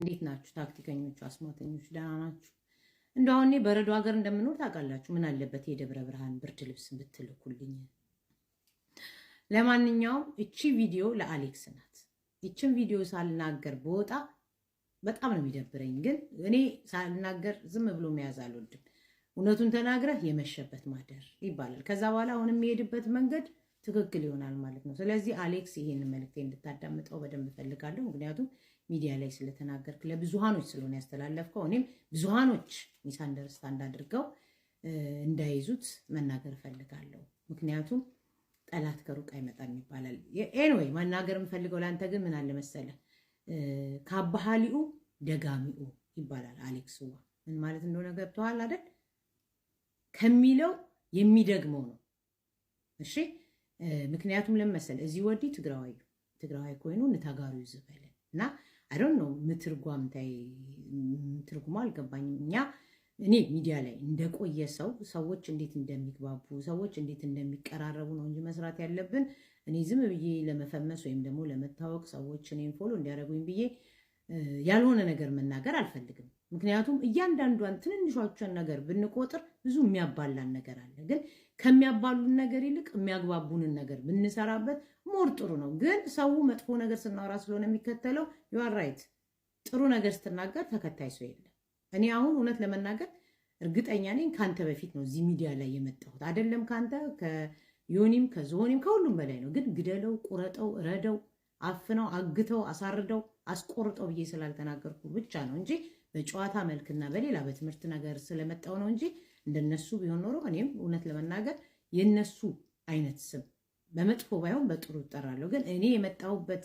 እንዴት ናችሁ ታክቲከኞቹ አስማተኞች ደህና ናችሁ? እንደው እኔ በረዶ ሀገር እንደምኖር ታውቃላችሁ። ምን አለበት የደብረ ብርሃን ብርድ ልብስ ብትልኩልኝ። ለማንኛውም እቺ ቪዲዮ ለአሌክስ ናት። እቺን ቪዲዮ ሳልናገር በወጣ በጣም ነው የሚደብረኝ። ግን እኔ ሳልናገር ዝም ብሎ መያዝ አልወድም። እውነቱን ተናግረህ የመሸበት ማደር ይባላል። ከዛ በኋላ አሁን የሚሄድበት መንገድ ትክክል ይሆናል ማለት ነው። ስለዚህ አሌክስ ይሄን መልእክቴ እንድታዳምጠው በደንብ ፈልጋለሁ። ምክንያቱም ሚዲያ ላይ ስለተናገርክ ለብዙሃኖች ስለሆነ ያስተላለፍከው እኔም ብዙሃኖች ሚስ አንደርስታንድ አድርገው እንዳይዙት መናገር ፈልጋለሁ። ምክንያቱም ጠላት ከሩቅ አይመጣም ይባላል። ኤኒዌይ መናገር የምፈልገው ለአንተ ግን ምን አለ መሰለህ ካባሃሊኡ ደጋሚኡ ይባላል። አሌክስ ምን ማለት እንደሆነ ገብቶሃል አይደል? ከሚለው የሚደግመው ነው። እሺ ምክንያቱም ለመሰለ እዚህ ወዲ ትግራዋይ ኮይኑ ንታጋሩ ይዝበለ እና አይ ዶንት ኖ ምትርጉሙ አልገባኝም። እኔ ሚዲያ ላይ እንደቆየ ሰዎች እንዴት እንደሚግባቡ ሰዎች እንዴት እንደሚቀራረቡ ነው እንጂ መስራት ያለብን እኔ ዝም ብዬ ለመፈመስ ወይም ደግሞ ለመታወቅ ሰዎች እኔን ፎሎ እንዲያደርጉኝ ብዬ ያልሆነ ነገር መናገር አልፈልግም። ምክንያቱም እያንዳንዷን ትንንሿን ነገር ብንቆጥር ብዙ የሚያባላን ነገር አለ። ግን ከሚያባሉን ነገር ይልቅ የሚያግባቡንን ነገር ብንሰራበት ሞር ጥሩ ነው። ግን ሰው መጥፎ ነገር ስናወራ ስለሆነ የሚከተለው you are right። ጥሩ ነገር ስትናገር ተከታይ ሰው የለም። እኔ አሁን እውነት ለመናገር እርግጠኛ ነኝ ካንተ በፊት ነው እዚህ ሚዲያ ላይ የመጣሁት። አይደለም ካንተ ከዮኒም ከዞኒም ከሁሉም በላይ ነው። ግን ግደለው፣ ቁረጠው፣ ረደው፣ አፍነው፣ አግተው፣ አሳርደው፣ አስቆርጠው ብዬ ስላልተናገርኩ ብቻ ነው እንጂ በጨዋታ መልክና በሌላ በትምህርት ነገር ስለመጣው ነው እንጂ እንደነሱ ቢሆን ኖሮ እኔም እውነት ለመናገር የነሱ አይነት ስም በመጥፎ ባይሆን በጥሩ እጠራለሁ። ግን እኔ የመጣሁበት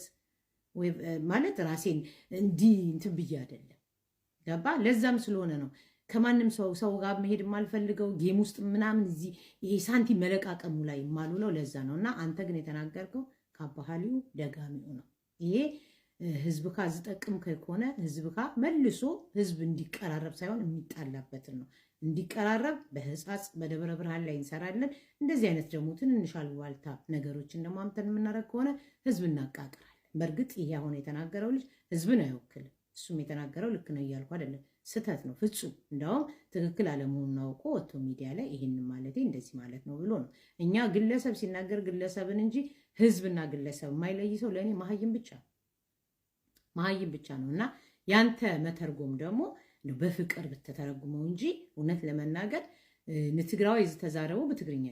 ማለት ራሴን እንትን ብዬ አይደለም። ገባ? ለዛም ስለሆነ ነው ከማንም ሰው ጋር መሄድ የማልፈልገው ጌም ውስጥ ምናምን እዚህ ይሄ ሳንቲም መለቃቀሙ ላይ የማልውለው ለዛ ነው። እና አንተ ግን የተናገርከው ካባሃሊው ደጋሚው ነው። ይሄ ህዝብ ካ ዝጠቅም ከሆነ ህዝብ ካ መልሶ ህዝብ እንዲቀራረብ ሳይሆን የሚጣላበትን ነው እንዲቀራረብ በህፃጽ በደብረ ብርሃን ላይ እንሰራለን። እንደዚህ አይነት ደግሞ ትንንሽ አልዋልታ ነገሮችን ደግሞ አምተን የምናደርግ ከሆነ ህዝብ እናቃቅራለን። በእርግጥ ይሄ አሁን የተናገረው ልጅ ህዝብን አይወክልም። እሱም የተናገረው ልክ ነው እያልኩ አይደለም፣ ስተት ነው ፍጹም። እንደውም ትክክል አለመሆኑን አውቆ ወጥቶ ሚዲያ ላይ ይሄን ማለቴ እንደዚህ ማለት ነው ብሎ ነው። እኛ ግለሰብ ሲናገር ግለሰብን እንጂ ህዝብና ግለሰብ የማይለይ ሰው ለእኔ መሀይም ብቻ ነው። እና ያንተ መተርጎም ደግሞ በፍቅር ብትተረጉመው እንጂ እውነት ለመናገር ንትግራዊ ተዛረቡ በትግርኛ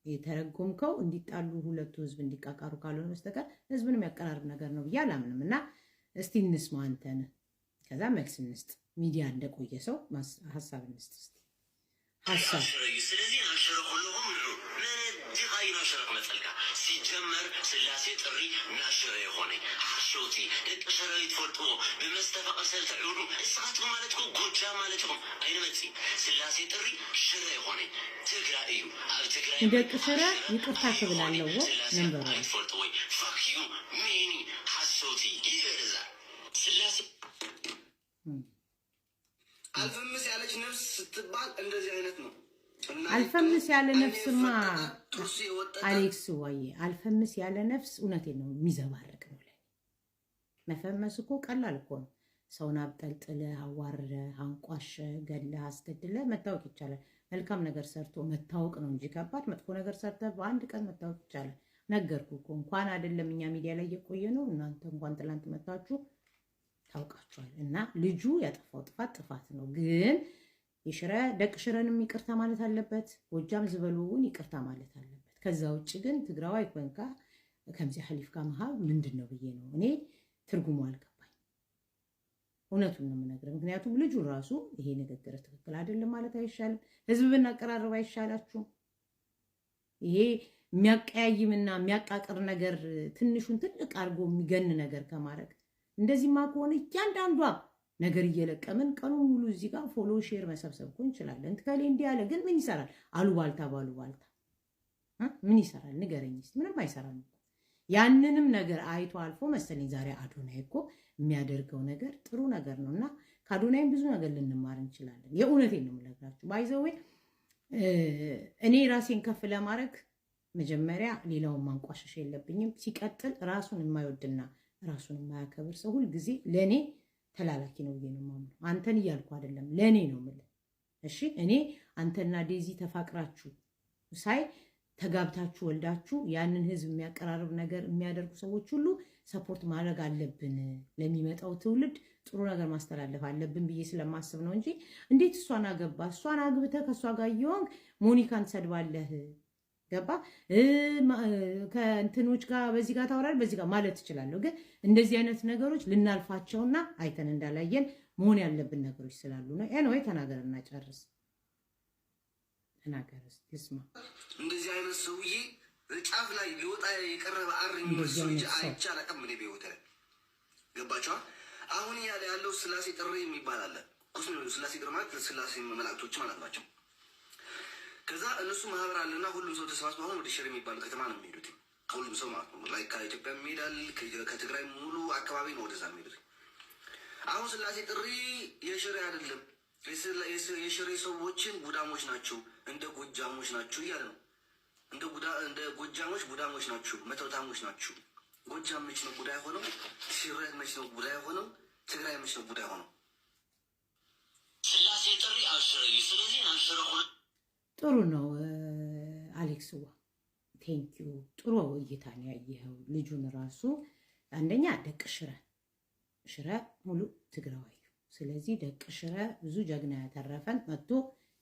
የተረጎምከው እንዲጣሉ ሁለቱ ህዝብ እንዲቃቃሩ ካልሆነ በስተቀር ህዝብን የሚያቀራርብ ነገር ነው ብዬ አላምንም። እና እስቲ እንስማ አንተን፣ ከዛ መልስ እንስጥ። ሚዲያ እንደቆየ ሰው ሐሳብ እንስጥ። እስቲ ሐሳብ ስለዚህ አሽረቁልሁም ነው ዲኻይና ሽረቅ መጸልካ ሲጀመር ስላሴ ጥሪ ናሽረ የሆነ ሐሾቲ ደቅ ሰራዊት ፈልጥዎ በመስተፈቀሰል ተዕውዱ እሳቱ ማለት እኮ ጎጃ ማለት እኮ አይነመጽ ስላሴ ጥሪ ሽረ የሆነ ትግራይ እዩ አብ ትግራይ ደቅ ሰራ ይቅርታ ተብላለሁ ነበር ፈልጥዎ ፋክዩ ሚኒ ሐሾቲ ይበዛ ስላሴ አልፈምስ ያለች ነፍስ ስትባል እንደዚህ አይነት ነው። አልፈምስ ያለ ነፍስማ አሌክስ አልፈምስ ያለ ነፍስ እውነቴን ነው የሚዘባረቅ ነው። መፈመስ እኮ ቀላል እኮ ነው። ሰውን አብጠልጥለህ አዋርደህ አንቋሸህ ገድለህ አስገድለህ መታወቅ ይቻላል። መልካም ነገር ሰርቶ መታወቅ ነው እንጂ ከባድ መጥፎ ነገር ሰርተህ በአንድ ቀን መታወቅ ይቻላል። ነገርኩህ እኮ እንኳን አይደለም እኛ ሚዲያ ላይ እየቆየ ነው እናንተ እንኳን ትላንት መታችሁ ታውቃችኋል። እና ልጁ ያጠፋው ጥፋት ነው። ግን ደቅ ሽረንም ይቅርታ ማለት አለበት። ጎጃም ዝበሉውን ይቅርታ ማለት አለበት። ከዛ ውጭ ግን ትግራዋይ ኮንካ ከምዚ ሐሊፍካ መሃብ ምንድነው ብዬ ነው እኔ ትርጉሙ አልገባኝ። እውነቱን ነው የምነግርህ። ምክንያቱም ልጁ ራሱ ይሄ ንግግር ትክክል አይደለም ማለት አይሻልም? ህዝብ ብናቀራርብ አይሻላችሁም? ይሄ የሚያቀያይምና የሚያቃቅር ነገር ትንሹን ትልቅ አድርጎ የሚገን ነገር ከማድረግ እንደዚህማ ከሆነ እያንዳንዷ ነገር እየለቀምን ቀኑ ሙሉ እዚህ ጋር ፎሎ ሼር መሰብሰብ እኮ እንችላለን። ትከሌ እንዲህ ያለ ግን ምን ይሰራል? አሉባልታ ምን ይሰራል? ንገረኝ እስኪ። ምንም አይሰራም። ያንንም ነገር አይቶ አልፎ መሰለኝ ዛሬ አዶናይ እኮ የሚያደርገው ነገር ጥሩ ነገር ነው እና ከአዶናይም ብዙ ነገር ልንማር እንችላለን። የእውነቴን ነው የምነግራችሁ። ባይዘዌ እኔ ራሴን ከፍ ለማድረግ መጀመሪያ ሌላውን ማንቋሸሽ የለብኝም። ሲቀጥል ራሱን የማይወድና ራሱን የማያከብር ሰው ሁል ጊዜ ለኔ ተላላኪ ነው ብዬ ነው የማምነው። አንተን እያልኩ አይደለም፣ ለእኔ ነው የምልህ። እሺ እኔ አንተና ዴዚ ተፋቅራችሁ ሳይ ተጋብታችሁ ወልዳችሁ ያንን ህዝብ የሚያቀራርብ ነገር የሚያደርጉ ሰዎች ሁሉ ሰፖርት ማድረግ አለብን። ለሚመጣው ትውልድ ጥሩ ነገር ማስተላለፍ አለብን ብዬ ስለማስብ ነው እንጂ እንዴት እሷን አገባ እሷን አግብተህ ከእሷ ጋር እየሆንክ ሞኒካን ትሰድባለህ? ገባ ከእንትኖች ጋር በዚህ ጋር ታወራለህ፣ በዚህ ጋር ማለት ትችላለህ። ግን እንደዚህ አይነት ነገሮች ልናልፋቸውና አይተን እንዳላየን መሆን ያለብን ነገሮች ስላሉ ነው። ኤኒዌይ ተናገርና ጨርስ። ተናገርስ ልስማ። እንደዚህ አይነት ሰውዬ ጫፍ ላይ ሊወጣ የቀረበ አርኝ ሰውዬ አይቻላቀም። ምን ቢወጣ ገባችኋ? አሁን ያለው ስላሴ ጥሪ የሚባል አለ። ስላሴ ጥሪ ማለት ስላሴ መላእክቶች ማለት ናቸው። ከዛ እነሱ ማህበር አለና ሁሉም ሰው ተሰባስበው አሁን ወደ ሽሬ የሚባል ከተማ ነው የሚሄዱት። ሁሉም ሰው ማለት ነው ላይ ከኢትዮጵያ የሚሄዳል፣ ከትግራይ ሙሉ አካባቢ ነው ወደዛ የሚሄዱት። አሁን ስላሴ ጥሪ የሽሬ አይደለም፣ የሽሬ ሰዎችን ጉዳሞች ናቸው፣ እንደ ጎጃሞች ናቸው እያለ ነው። እንደ ጎጃሞች ጉዳሞች ናቸው፣ መተውታሞች ናቸው። ጎጃም መች ነው ጉዳይ ሆነው? ሽሬ መች ነው ጉዳይ ሆነው? ትግራይ መች ነው ጉዳይ ሆነው? ስላሴ ጥሪ አሽረ። ስለዚህ አሽረ ጥሩ ነው አሌክስዋ፣ ቴንኪዩ። ጥሩ እይታ ነው ያየኸው። ልጁን ራሱ አንደኛ ደቅ ሽረ ሙሉ ትግራዋዩ። ስለዚህ ደቅ ሽረ ብዙ ጀግና ያተረፈን መጥቶ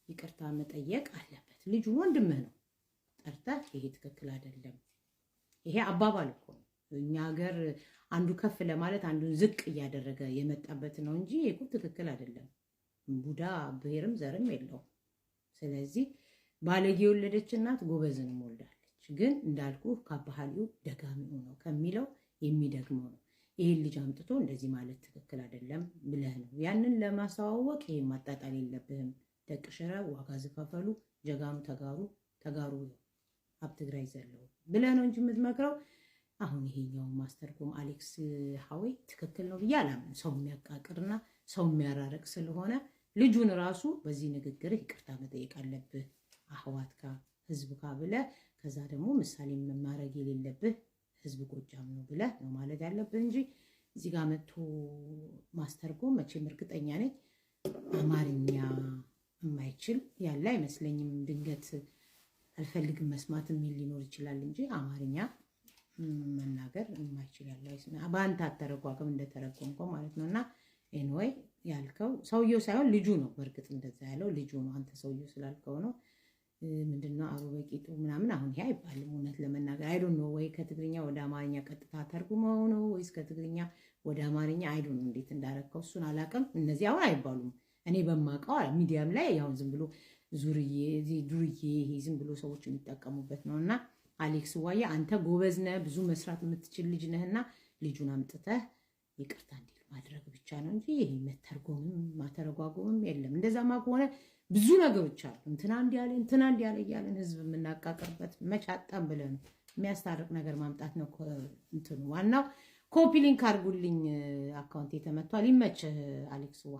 ይቅርታ መጠየቅ አለበት። ልጁ ወንድምህ ነው፣ ጠርተህ ይሄ ትክክል አይደለም። ይሄ አባባል እኮ ነው። እኛ ሀገር አንዱ ከፍ ለማለት አንዱን ዝቅ እያደረገ የመጣበት ነው እንጂ ይሄ ትክክል አይደለም። ቡዳ ብሔርም ዘርም የለውም። ስለዚህ ባለጌ የወለደች እናት ጎበዝንም ወልዳለች። ግን እንዳልኩ ከባህሪው ደጋሚው ነው ከሚለው የሚደግመው ነው። ይሄን ልጅ አምጥቶ እንደዚህ ማለት ትክክል አይደለም ብለህ ነው ያንን ለማስተዋወቅ። ይሄን ማጣጣል የለብህም። ደቅ ሽረ ዋጋ ዝከፈሉ፣ ጀጋኑ ተጋሩ አብ ትግራይ ዘለው ብለህ ነው እንጂ የምትመክረው። አሁን ይሄኛው ማስተርጎም አሌክስ ሀዌ ትክክል ነው ብዬ አላምንም። ሰው የሚያቃቅርና ሰው የሚያራርቅ ስለሆነ ልጁን ራሱ በዚህ ንግግር ይቅርታ መጠየቅ አለብህ። አህዋት ካ ህዝብ ካ ብለህ ከዛ ደግሞ ምሳሌ ማድረግ የሌለብህ ህዝብ ጎጃም ነው ብለህ ነው ማለት ያለብህ እንጂ እዚህ ጋር መጥቶ ማስተርጎም መቼም እርግጠኛ ነኝ አማርኛ የማይችል ያለ አይመስለኝም። ድንገት አልፈልግም መስማት የሚል ሊኖር ይችላል እንጂ አማርኛ መናገር የማይችል ያለ አይመስለኝም። በአንተ አተረጓጎም እንደተረጎምከው ማለት ነው። እና ኤንዌይ ያልከው ሰውየው ሳይሆን ልጁ ነው። በእርግጥ እንደዛ ያለው ልጁ ነው። አንተ ሰውየው ስላልከው ነው። ምንድነው አበበቂጡ ምናምን አሁን ይሄ አይባልም። እውነት ለመናገር አይ ዶንት ኖ ወይ ከትግርኛ ወደ አማርኛ ቀጥታ ተርጉመው ነው ወይስ ከትግርኛ ወደ አማርኛ አይ ዶንት ኖ እንዴት እንዳረከው እሱን አላውቅም። እነዚህ አሁን አይባሉም። እኔ በማውቀው ሚዲያም ላይ ያው ዝም ብሎ ዱርዬ ይሄ ዝም ብሎ ሰዎች የሚጠቀሙበት ነውና አሌክስ ዋያ አንተ ጎበዝ ነህ፣ ብዙ መስራት የምትችል ልጅ ነህና ልጁን አምጥተህ ይቅርታ እንዲል ማድረግ ብቻ ነው እንጂ ይሄ መተርጎምም ማተረጓጎምም የለም። እንደዛማ ከሆነ ብዙ ነገሮች አሉ። እንትና እንዲያለ እያለን ህዝብ የምናቃቅርበት መቻጣም ብለን የሚያስታርቅ ነገር ማምጣት ነው እንትኑ ዋናው። ኮፒ ሊንክ አድርጉልኝ፣ አካውንት ተመቷል። ይመችህ አሌክስዋ።